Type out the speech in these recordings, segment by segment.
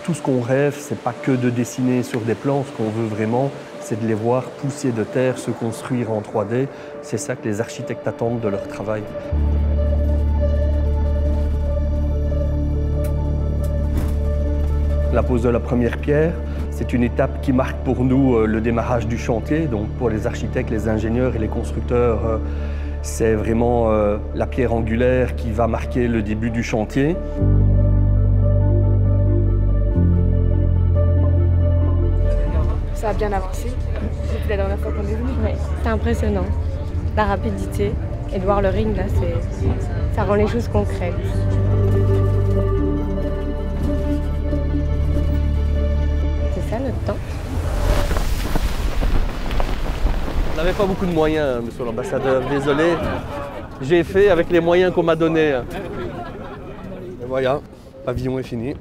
Tout ce qu'on rêve, c'est pas que de dessiner sur des plans. Ce qu'on veut vraiment, c'est de les voir pousser de terre, se construire en 3D. C'est ça que les architectes attendent de leur travail. La pose de la première pierre, c'est une étape qui marque pour nous le démarrage du chantier. Donc pour les architectes, les ingénieurs et les constructeurs, c'est vraiment la pierre angulaire qui va marquer le début du chantier. Ça a bien avancé depuis la dernière fois qu'on est venu. Oui, c'est impressionnant. La rapidité et de voir le ring, là, ça rend les choses concrètes. C'est ça notre temps. On n'avait pas beaucoup de moyens, monsieur l'ambassadeur, désolé. J'ai fait avec les moyens qu'on m'a donnés. Et voilà, le pavillon est fini.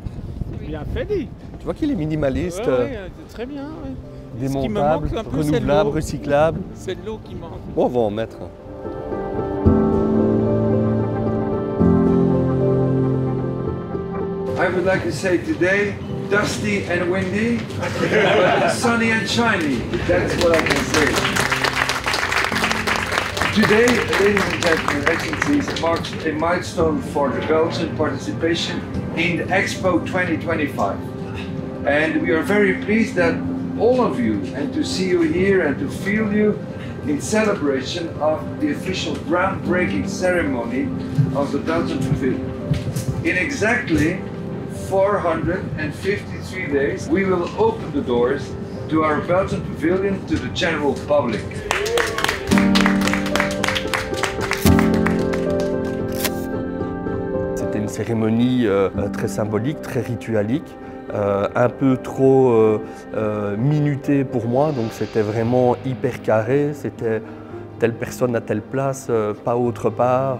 Bien fait, dit. Tu vois qu'il est minimaliste. Ouais, très bien. Ouais. Démontable, renouvelable, recyclable. C'est l'eau qui manque. Bon, on va en mettre. I would like to say today, dusty and windy, but sunny and shiny. That's what I can say. Today, ladies and gentlemen, excellencies, marks a milestone for the Belgian participation in the Expo 2025. And we are very pleased that all of you, and to see you here and to feel you in celebration of the official groundbreaking ceremony of the Belgian Pavilion. In exactly 453 days, we will open the doors to our Belgian Pavilion to the general public. C'était une cérémonie très symbolique, très ritualique. Un peu trop minuté pour moi, donc c'était vraiment hyper carré, c'était telle personne à telle place, pas autre part.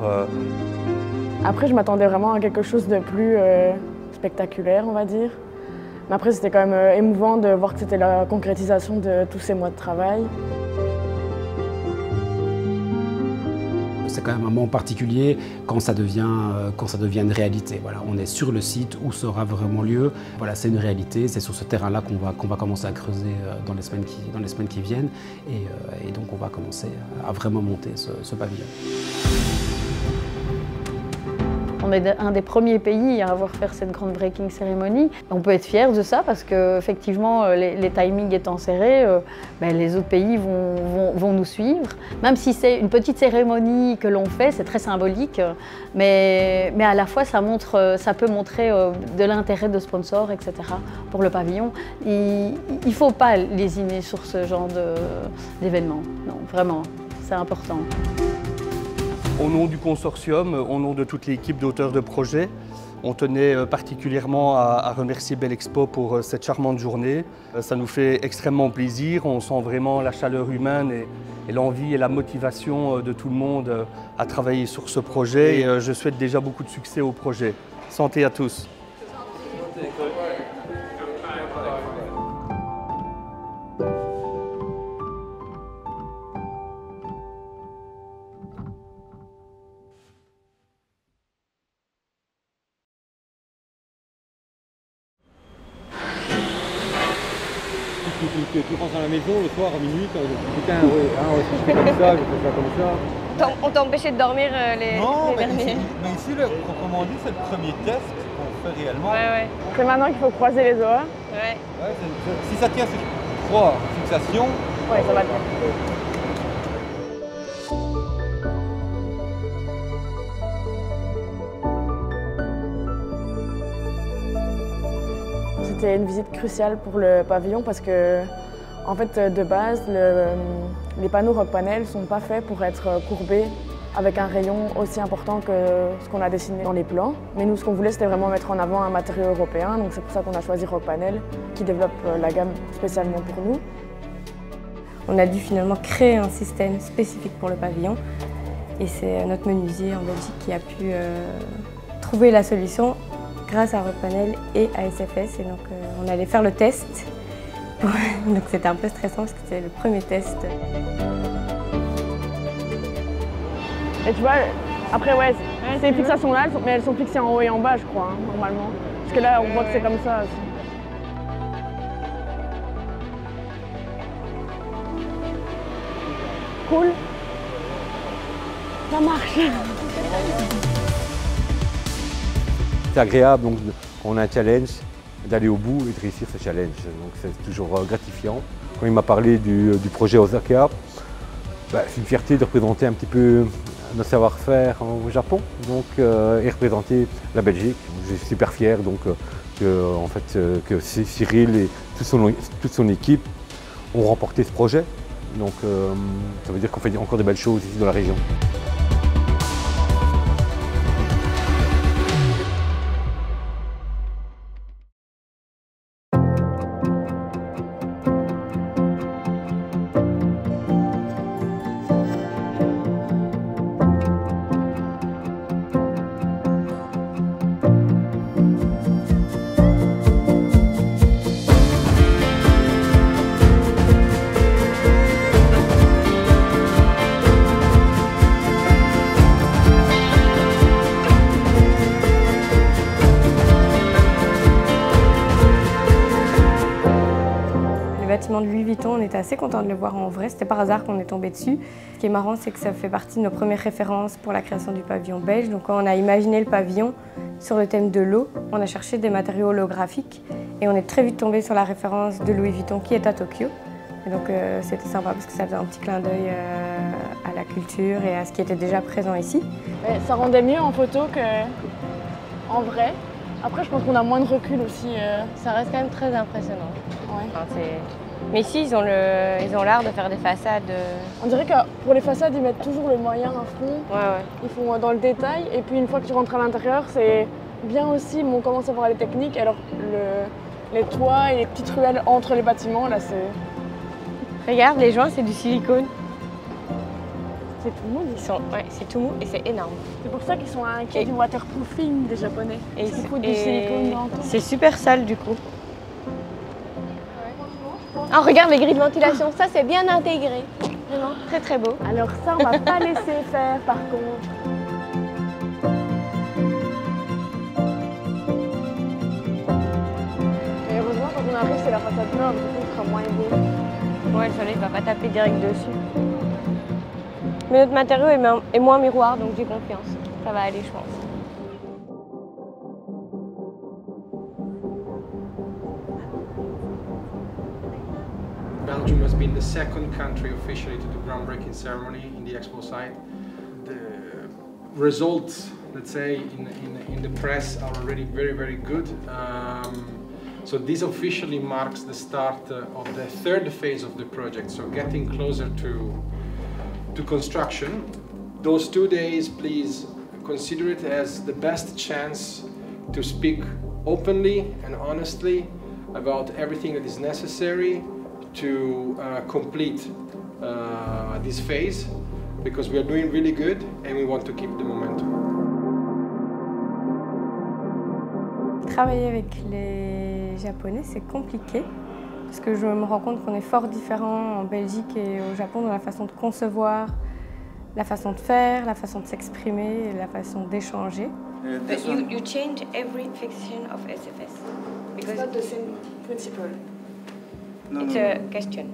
Après, je m'attendais vraiment à quelque chose de plus spectaculaire, on va dire. Mais après, c'était quand même émouvant de voir que c'était la concrétisation de tous ces mois de travail. C'est quand même un moment particulier quand ça devient une réalité. Voilà, on est sur le site où ça aura vraiment lieu. Voilà, c'est une réalité, c'est sur ce terrain-là qu'on va commencer à creuser dans les semaines qui viennent. Et donc on va commencer à vraiment monter ce pavillon. On est un des premiers pays à avoir fait cette groundbreaking cérémonie. On peut être fiers de ça parce qu'effectivement, les timings étant serrés, les autres pays vont nous suivre. Même si c'est une petite cérémonie que l'on fait, c'est très symbolique, mais à la fois ça peut montrer de l'intérêt de sponsors, etc. pour le pavillon. Il ne faut pas lésiner sur ce genre d'événement. Non, vraiment, c'est important. Au nom du consortium, au nom de toute l'équipe d'auteurs de projet, on tenait particulièrement à remercier Belexpo pour cette charmante journée. Ça nous fait extrêmement plaisir, on sent vraiment la chaleur humaine et l'envie et la motivation de tout le monde à travailler sur ce projet. Et je souhaite déjà beaucoup de succès au projet. Santé à tous. Tu rentres à la maison le soir à minuit, putain, je fais comme ça, je fais ça comme ça. On t'a empêché de dormir les derniers. Mais ici, proprement dit, c'est le premier test qu'on fait réellement. Ouais. C'est maintenant qu'il faut croiser les doigts. Ouais. Si ça tient sur 3 fixations, Ouais, ça va bien. C'était une visite cruciale pour le pavillon parce que, en fait, de base, les panneaux Rockpanel ne sont pas faits pour être courbés avec un rayon aussi important que ce qu'on a dessiné dans les plans. Mais nous, ce qu'on voulait, c'était vraiment mettre en avant un matériau européen. Donc c'est pour ça qu'on a choisi Rockpanel, qui développe la gamme spécialement pour nous. On a dû finalement créer un système spécifique pour le pavillon. Et c'est notre menuisier en Belgique qui a pu trouver la solution grâce à Rockpanel et à SFS. Et donc on allait faire le test. Donc c'était un peu stressant parce que c'était le premier test. Et tu vois, après ouais, ces fixations-là, mais elles sont fixées en haut et en bas, je crois, hein, normalement. Parce que là, on voit que c'est comme ça. cool. Ça marche. C'est agréable donc, quand on a un challenge, d'aller au bout et de réussir ce challenge. Donc c'est toujours gratifiant. Quand il m'a parlé du projet Osaka, c'est une fierté de représenter un petit peu notre savoir-faire au Japon donc, et représenter la Belgique. Je suis super fier donc, que Cyril et toute son équipe ont remporté ce projet. Donc ça veut dire qu'on fait encore de belles choses ici dans la région. Le bâtiment de Louis Vuitton, on était assez contents de le voir en vrai, c'était par hasard qu'on est tombé dessus. Ce qui est marrant, c'est que ça fait partie de nos premières références pour la création du pavillon belge. Donc quand on a imaginé le pavillon sur le thème de l'eau, on a cherché des matériaux holographiques et on est très vite tombé sur la référence de Louis Vuitton qui est à Tokyo. Et donc c'était sympa parce que ça faisait un petit clin d'œil à la culture et à ce qui était déjà présent ici. Mais ça rendait mieux en photo qu'en vrai. Après, je pense qu'on a moins de recul aussi. Ça reste quand même très impressionnant. Ouais. Enfin, mais ici, ils ont l'art de faire des façades. On dirait que pour les façades, ils mettent toujours le moyen à fond. Ouais. Ils font dans le détail. Et puis une fois que tu rentres à l'intérieur, c'est bien aussi, mais on commence à voir les techniques. Alors les toits et les petites ruelles entre les bâtiments, là, c'est... Regarde, les joints, c'est du silicone. C'est tout mou. Ouais, c'est tout mou et c'est énorme. C'est pour ça qu'ils sont inquiets du waterproofing des Japonais. Et ils foutent du silicone dans tout. C'est super sale du coup. Oh, regarde les grilles de ventilation, ça c'est bien intégré. Vraiment, très très beau. Alors ça, on va pas laisser faire par contre. Et heureusement, quand on arrive, c'est la façade nord, du coup, il sera moins beau. Ouais, le soleil va pas taper direct dessus. Mais notre matériau est moins miroir, donc j'ai confiance. Ça va aller, je pense. Belgium has been the second country officially to do groundbreaking ceremony in the expo site. The results, let's say, in the press are already very, very good. So this officially marks the start of the third phase of the project, so getting closer to construction. Those 2 days, please consider it as the best chance to speak openly and honestly about everything that is necessary to complete this phase, because we are doing really good and we want to keep the momentum. Travailler avec les Japonais, c'est compliqué, parce que je me rends compte qu'on est fort différents en Belgique et au Japon dans la façon de concevoir, la façon de faire, la façon de s'exprimer et la façon d'échanger. But you change every fiction of SFS because It's not the same principle. it's a question.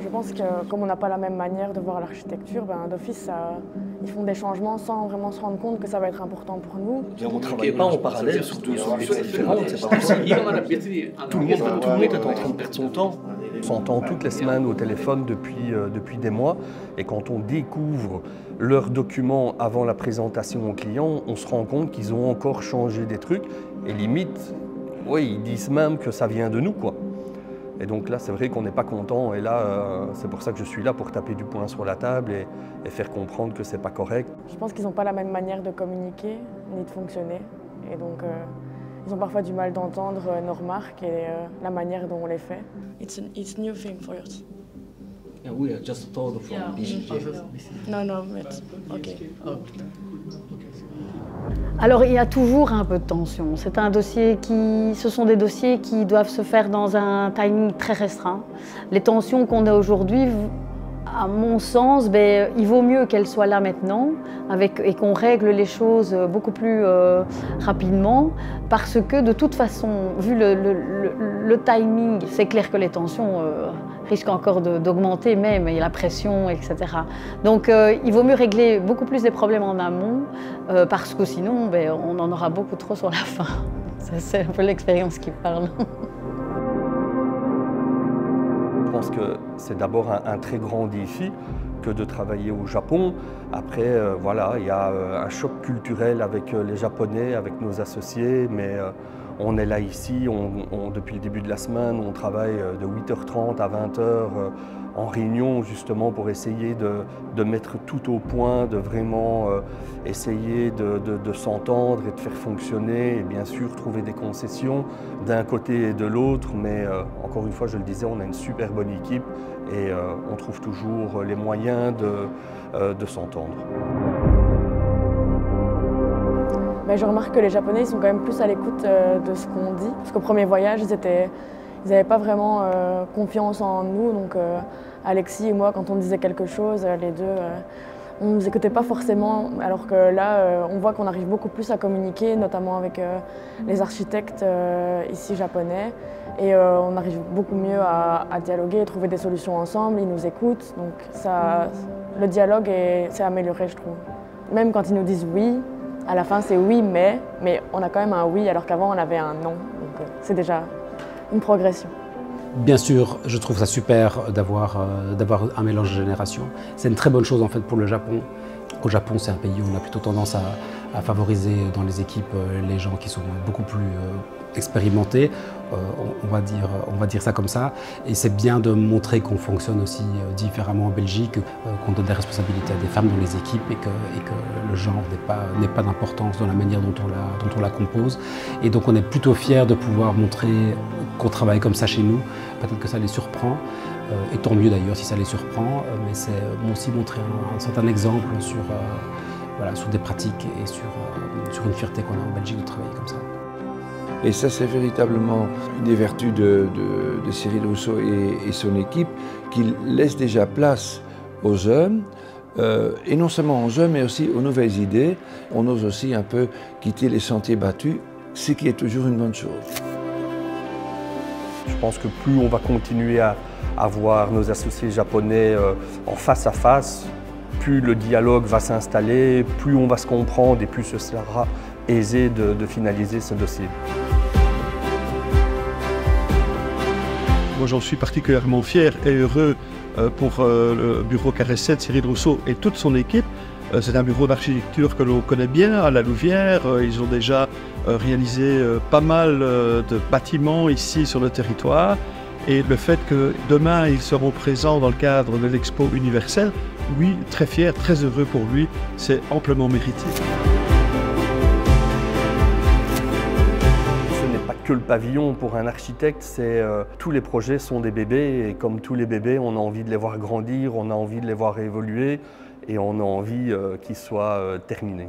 Je pense que comme on n'a pas la même manière de voir l'architecture, d'office, ils font des changements sans vraiment se rendre compte que ça va être important pour nous. On ne travaille pas en parallèle sur deux solutions différentes, c'est pas possible. Tout le monde est en train de perdre son temps. On s'entend toutes les semaines au téléphone depuis des mois, et quand on découvre leurs documents avant la présentation aux clients, on se rend compte qu'ils ont encore changé des trucs, et limite, oui, ils disent même que ça vient de nous, quoi. Et donc là, c'est vrai qu'on n'est pas content, et là, c'est pour ça que je suis là, pour taper du poing sur la table et faire comprendre que c'est pas correct. Je pense qu'ils n'ont pas la même manière de communiquer, ni de fonctionner, et donc ils ont parfois du mal d'entendre nos remarques et la manière dont on les fait. It's new thing for us. Yeah, we are just told from BCG. No, but okay. Alors il y a toujours un peu de tension. C'est un dossier ce sont des dossiers qui doivent se faire dans un timing très restreint. Les tensions qu'on a aujourd'hui, à mon sens, il vaut mieux qu'elles soient là maintenant et qu'on règle les choses beaucoup plus rapidement, parce que de toute façon, vu le timing, c'est clair que les tensions risque encore d'augmenter même, et la pression, etc. Donc il vaut mieux régler beaucoup plus les problèmes en amont, parce que sinon on en aura beaucoup trop sur la fin. C'est un peu l'expérience qui parle. Je pense que c'est d'abord un très grand défi que de travailler au Japon. Après, voilà, il y a un choc culturel avec les Japonais, avec nos associés, mais on est là ici, depuis le début de la semaine, on travaille de 8h30 à 20h en réunion justement pour essayer de mettre tout au point, de vraiment essayer de s'entendre et de faire fonctionner et bien sûr trouver des concessions d'un côté et de l'autre, mais encore une fois je le disais, on a une super bonne équipe et on trouve toujours les moyens de s'entendre. Je remarque que les Japonais ils sont quand même plus à l'écoute de ce qu'on dit, parce qu'au premier voyage ils n'avaient pas vraiment confiance en nous, donc Alexis et moi quand on disait quelque chose, les deux, on ne nous écoutait pas forcément, alors que là on voit qu'on arrive beaucoup plus à communiquer, notamment avec les architectes ici japonais, et on arrive beaucoup mieux à dialoguer et trouver des solutions ensemble, ils nous écoutent, donc le dialogue s'est amélioré je trouve. Même quand ils nous disent oui, à la fin c'est oui mais on a quand même un oui alors qu'avant on avait un non, donc c'est déjà une progression. Bien sûr, je trouve ça super d'avoir un mélange de générations. C'est une très bonne chose en fait pour le Japon. Au Japon, c'est un pays où on a plutôt tendance à favoriser dans les équipes les gens qui sont beaucoup plus expérimentés, on va dire ça comme ça. Et c'est bien de montrer qu'on fonctionne aussi différemment en Belgique, qu'on donne des responsabilités à des femmes dans les équipes et que le genre n'est pas d'importance dans la manière dont on la compose. Et donc on est plutôt fiers de pouvoir montrer qu'on travaille comme ça chez nous. Peut-être que ça les surprend, et tant mieux d'ailleurs si ça les surprend, mais c'est aussi montrer un certain exemple sur des pratiques et sur une fierté qu'on a en Belgique de travailler comme ça. Et ça, c'est véritablement une des vertus de Cyril Rousseau et son équipe, qui laisse déjà place aux jeunes, et non seulement aux jeunes, mais aussi aux nouvelles idées. On ose aussi un peu quitter les sentiers battus, ce qui est toujours une bonne chose. Je pense que plus on va continuer à voir nos associés japonais en face à face, plus le dialogue va s'installer, plus on va se comprendre et plus ce sera aisé de finaliser ce dossier. Moi j'en suis particulièrement fier et heureux pour le bureau Carré 7, Cyril Rousseau et toute son équipe. C'est un bureau d'architecture que l'on connaît bien à La Louvière. Ils ont déjà réalisé pas mal de bâtiments ici sur le territoire. Et le fait que demain ils seront présents dans le cadre de l'Expo universelle, oui, très fier, très heureux pour lui, c'est amplement mérité. Ce n'est pas que le pavillon pour un architecte, tous les projets sont des bébés et comme tous les bébés, on a envie de les voir grandir, on a envie de les voir évoluer et on a envie qu'ils soient terminés.